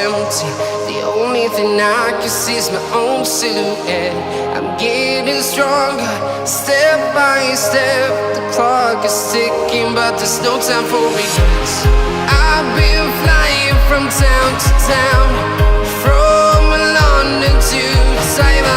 empty. The only thing I can see is my own silhouette. I'm getting stronger, step by step. The clock is ticking, but there's no time for regrets. I've been flying from town to town, from London to Taiwan.